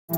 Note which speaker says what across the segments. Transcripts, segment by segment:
Speaker 1: Here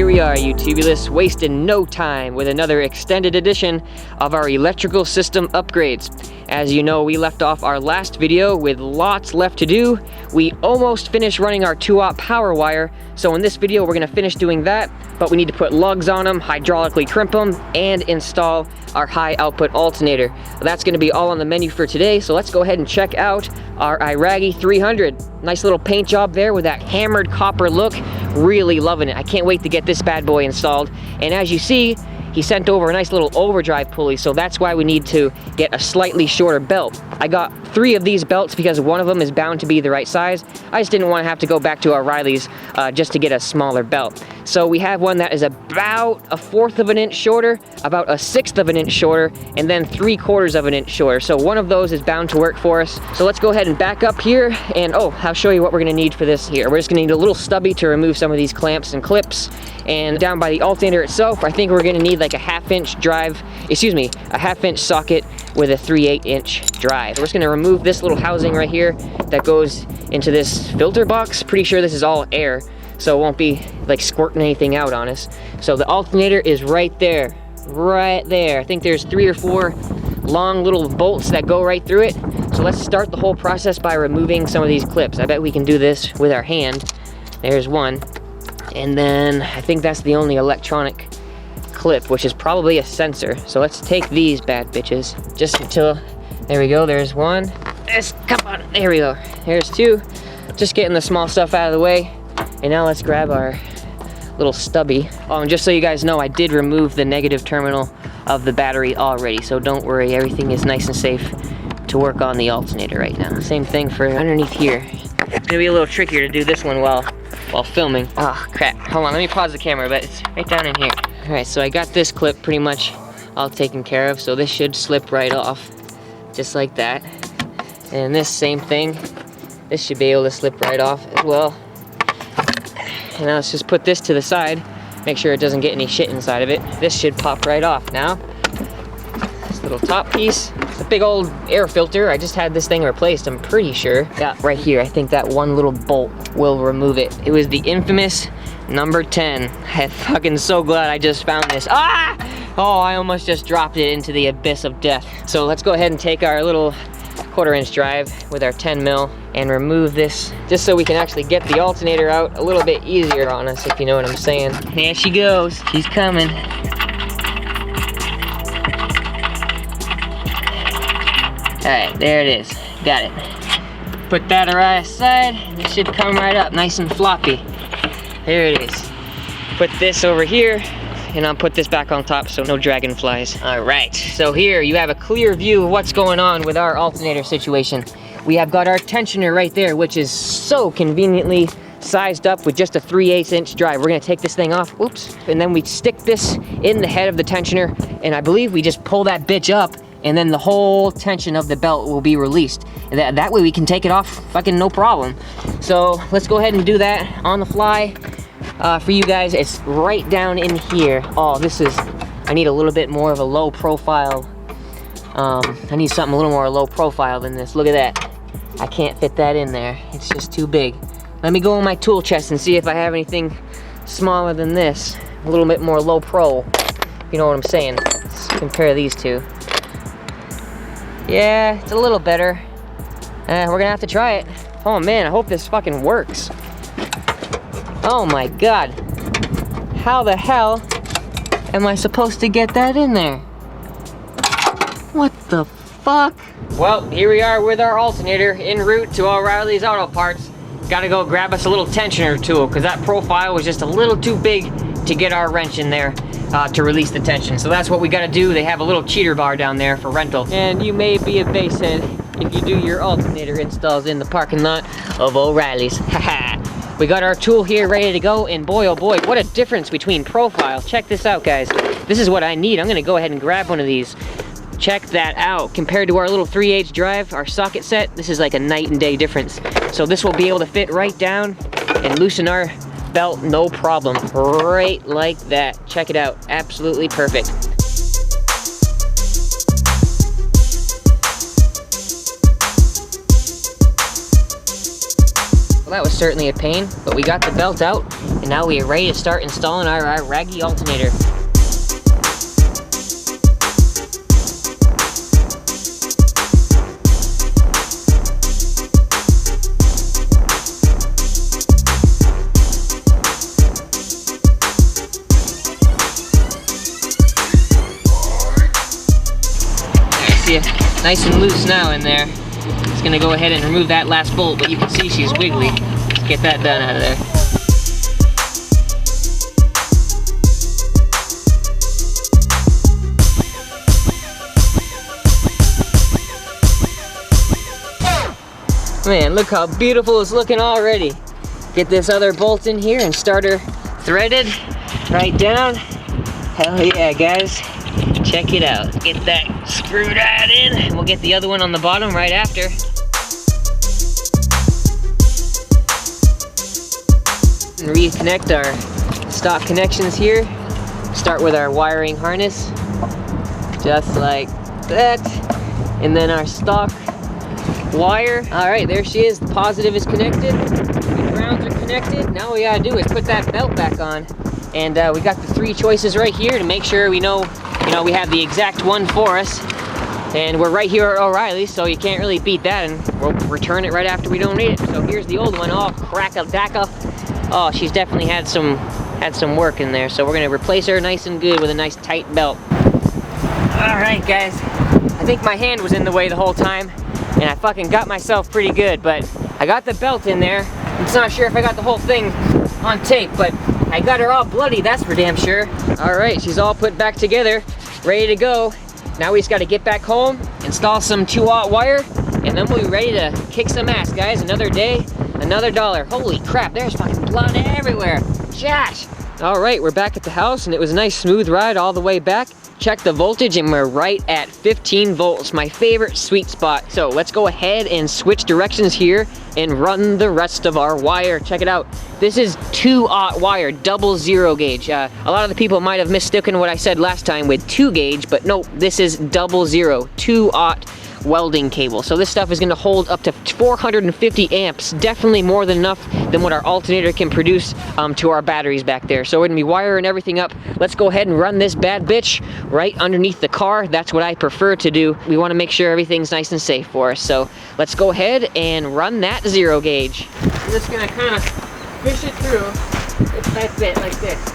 Speaker 1: we are, you tubulists, wasting no time with another extended edition of our electrical system upgrades. As you know, we left off our last video with lots left to do. We almost finished running our 2-aught power wire, so in this video we're going to finish doing that, but we need to put lugs on them, hydraulically crimp them, and install our high output alternator. That's going to be all on the menu for today, so let's go ahead and check out our Iragi 300. Nice little paint job there with that hammered copper look. Really loving it. I can't wait to get this bad boy installed. And as you see, he sent over a nice little overdrive pulley, so that's why we need to get a slightly shorter belt. I got 3 of these belts because one of them is bound to be the right size. I just didn't want to have to go back to O'Reilly's just to get a smaller belt. So we have one that is about 1/4 of an inch shorter, about 1/6 of an inch shorter, and then 3/4 of an inch shorter. So one of those is bound to work for us. So let's go ahead and back up here, and I'll show you what we're gonna need for this here. We're just gonna need a little stubby to remove some of these clamps and clips. And down by the alternator itself, I think we're gonna need like a 1/2 inch drive, a 1/2 inch socket with a 3/8 inch drive. We're just gonna remove this little housing right here that goes into this filter box. Pretty sure this is all air, so it won't be like squirting anything out on us. So the alternator is right there. I think there's 3 or 4 long little bolts that go right through it. So let's start the whole process by removing some of these clips. I bet we can do this with our hand. There's one. And then I think that's the only electronic clip, which is probably a sensor. So let's take these bad bitches just until, there we go, there's one. Come on, there we go. There's 2. Just getting the small stuff out of the way. And now let's grab our little stubby. Oh, and just so you guys know, I did remove the negative terminal of the battery already, so don't worry, everything is nice and safe to work on the alternator right now. Same thing for underneath here. It's gonna be a little trickier to do this one while filming. Oh crap, hold on, let me pause the camera, but it's right down in here. All right, so I got this clip pretty much all taken care of, so this should slip right off, just like that. And this same thing, this should be able to slip right off as well. And now let's just put this to the side, make sure it doesn't get any shit inside of it. This should pop right off now. This little top piece, it's a big old air filter. I just had this thing replaced, I'm pretty sure. Yeah, right here, I think that one little bolt will remove it. It was the infamous number 10. I'm fucking so glad I just found this. Ah! Oh, I almost just dropped it into the abyss of death. So let's go ahead and take our little 1/4 inch drive with our 10 mil and remove this, just so we can actually get the alternator out a little bit easier on us, if you know what I'm saying. There she goes, she's coming. Alright, there it is, got it. Put that right aside, it should come right up nice and floppy. There it is. Put this over here, and I'll put this back on top so no dragonflies. All right, so here you have a clear view of what's going on with our alternator situation. We have got our tensioner right there, which is so conveniently sized up with just a 3/8 inch drive. We're gonna take this thing off, oops, and then we stick this in the head of the tensioner, and I believe we just pull that bitch up, and then the whole tension of the belt will be released. And that way we can take it off fucking no problem. So let's go ahead and do that on the fly. For you guys, it's right down in here. Oh, I need a little bit more of a low profile. I need something a little more low profile than this. Look at that. I can't fit that in there. It's just too big. Let me go in my tool chest and see if I have anything smaller than this. A little bit more low pro. You know what I'm saying? Let's compare these two. Yeah, it's a little better. We're gonna have to try it. Oh man, I hope this fucking works. Oh my god. How the hell am I supposed to get that in there? What the fuck? Well, here we are with our alternator en route to O'Reilly's Auto Parts. Gotta go grab us a little tensioner tool, because that profile was just a little too big to get our wrench in there to release the tension. So that's what we gotta do. They have a little cheater bar down there for rental. And you may be a basshead if you do your alternator installs in the parking lot of O'Reilly's. Haha. We got our tool here ready to go, and boy, oh boy, what a difference between profiles. Check this out, guys. This is what I need. I'm gonna go ahead and grab one of these. Check that out. Compared to our little 3/8 drive, our socket set, this is like a night and day difference. So this will be able to fit right down and loosen our belt, no problem. Right like that. Check it out. Absolutely perfect. Well, that was certainly a pain, but we got the belt out, and now we are ready to start installing our raggy alternator. See it nice and loose now in there. It's gonna go ahead and remove that last bolt, but you can see she's wiggly. Let's get that done out of there. Man, look how beautiful it's looking already. Get this other bolt in here and start her threaded right down. Hell yeah, guys. Check it out. Get that screwed right in, and we'll get the other one on the bottom right after. And reconnect our stock connections here. Start with our wiring harness, just like that. And then our stock wire. All right, there she is. The positive is connected. The grounds are connected. Now all we gotta do is put that belt back on. And we got the 3 choices right here to make sure we know, we have the exact one for us. And we're right here at O'Reilly's, so you can't really beat that, and we'll return it right after we don't need it. So here's the old one. Oh, crack-a-daca. Oh, she's definitely had some work in there, so we're gonna replace her nice and good with a nice tight belt. All right, guys. I think my hand was in the way the whole time, and I fucking got myself pretty good, but I got the belt in there. I'm not sure if I got the whole thing on tape, but I got her all bloody, that's for damn sure. All right, she's all put back together, ready to go. Now we just gotta get back home, install some 2-aught wire, and then we'll be ready to kick some ass, guys. Another day, another dollar. Holy crap, there's fucking blood everywhere. Josh. All right, we're back at the house, and it was a nice smooth ride all the way back. Check the voltage, and we're right at 15 volts, my favorite sweet spot. So let's go ahead and switch directions here and run the rest of our wire. Check it out. This is 2-aught wire, double 0 gauge. A lot of the people might have mistaken what I said last time with 2 gauge, but nope, this is double 0, 2-aught welding cable. So this stuff is going to hold up to 450 amps, definitely more than enough than what our alternator can produce to our batteries back there. So we're going to be wiring everything up. Let's go ahead and run this bad bitch right underneath the car. That's what I prefer to do. We want to make sure everything's nice and safe for us. So let's go ahead and run that 0 gauge. I'm just going to kind of fish it through bit by bit like this.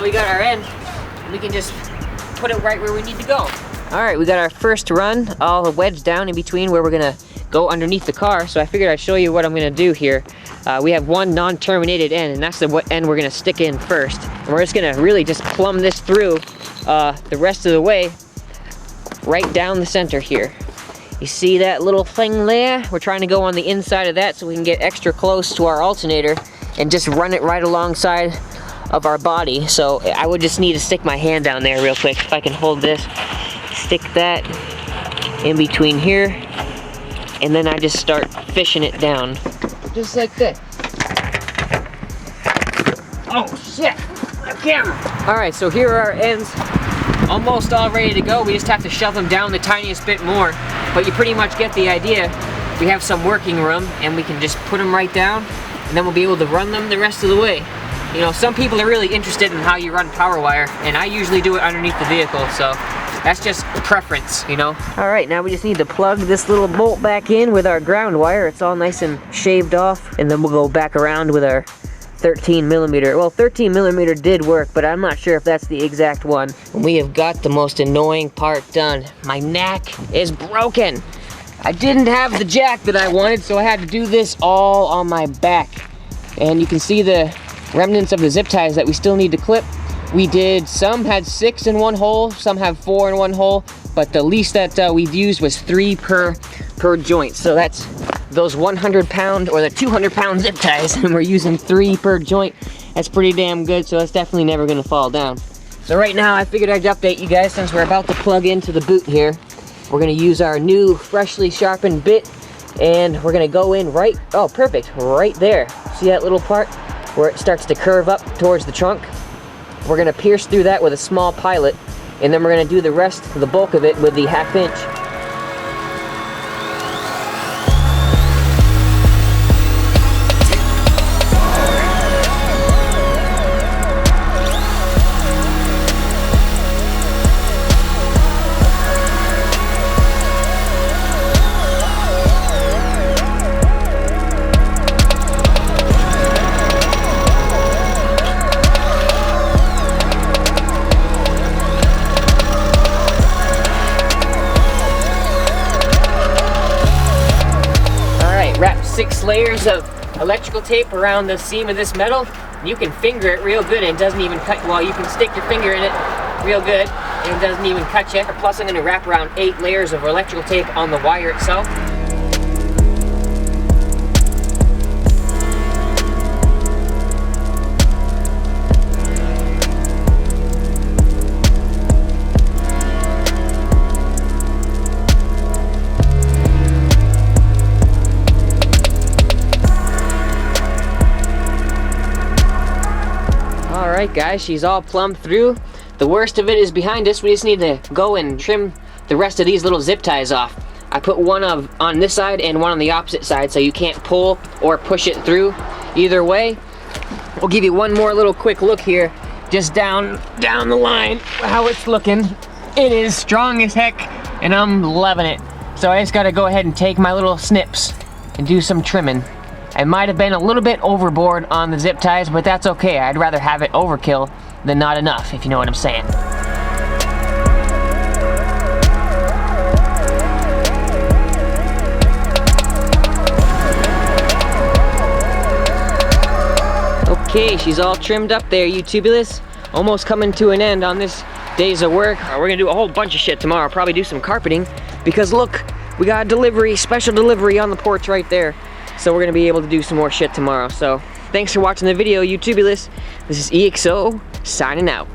Speaker 1: We got our end, we can just put it right where we need to go. All right, we got our first run all wedged down in between where we're gonna go underneath the car. So I figured I'd show you what I'm gonna do here. We have one non-terminated end, and that's the end we're gonna stick in first. And we're just gonna really just plumb this through the rest of the way, right down the center here. You see that little thing there? We're trying to go on the inside of that so we can get extra close to our alternator and just run it right alongside of our body. So I would just need to stick my hand down there real quick. If I can hold this, stick that in between here, and then I just start fishing it down. Just like this. Oh shit, the camera. All right, so here are our ends. Almost all ready to go. We just have to shove them down the tiniest bit more, but you pretty much get the idea. We have some working room, and we can just put them right down, and then we'll be able to run them the rest of the way. You know, some people are really interested in how you run power wire, and I usually do it underneath the vehicle, so that's just preference, you know? All right, now we just need to plug this little bolt back in with our ground wire. It's all nice and shaved off, and then we'll go back around with our 13mm. Well, 13mm did work, but I'm not sure if that's the exact one. We have got the most annoying part done. My neck is broken. I didn't have the jack that I wanted, so I had to do this all on my back. And you can see the remnants of the zip ties that we still need to clip. We did, some had 6 in one hole, some have 4 in one hole, but the least that we've used was 3 per joint. So that's those 100-pound or the 200-pound zip ties, and we're using 3 per joint. That's pretty damn good, so that's definitely never gonna fall down. So right now, I figured I'd update you guys since we're about to plug into the boot here. We're gonna use our new freshly sharpened bit, and we're gonna go in right, oh perfect, right there. See that little part where it starts to curve up towards the trunk? We're gonna pierce through that with a small pilot, and then we're gonna do the rest, the bulk of it, with the 1/2 inch. Wrap 6 layers of electrical tape around the seam of this metal. You can finger it real good and it doesn't even cut. Well, you can stick your finger in it real good and it doesn't even cut you. Plus, I'm going to wrap around 8 layers of electrical tape on the wire itself. Alright guys, she's all plumbed through. The worst of it is behind us. We just need to go and trim the rest of these little zip ties off. I put one on this side and one on the opposite side so you can't pull or push it through either way. We'll give you one more little quick look here, just down the line, how it's looking. It is strong as heck and I'm loving it. So I just gotta go ahead and take my little snips and do some trimming. I might have been a little bit overboard on the zip ties, but that's okay. I'd rather have it overkill than not enough, if you know what I'm saying. Okay, she's all trimmed up there, you tubulars. Almost coming to an end on this days of work. We're gonna do a whole bunch of shit tomorrow. Probably do some carpeting, because look, we got a delivery, special delivery on the porch right there. So we're gonna be able to do some more shit tomorrow. So thanks for watching the video, you tubulars. This is EXO signing out.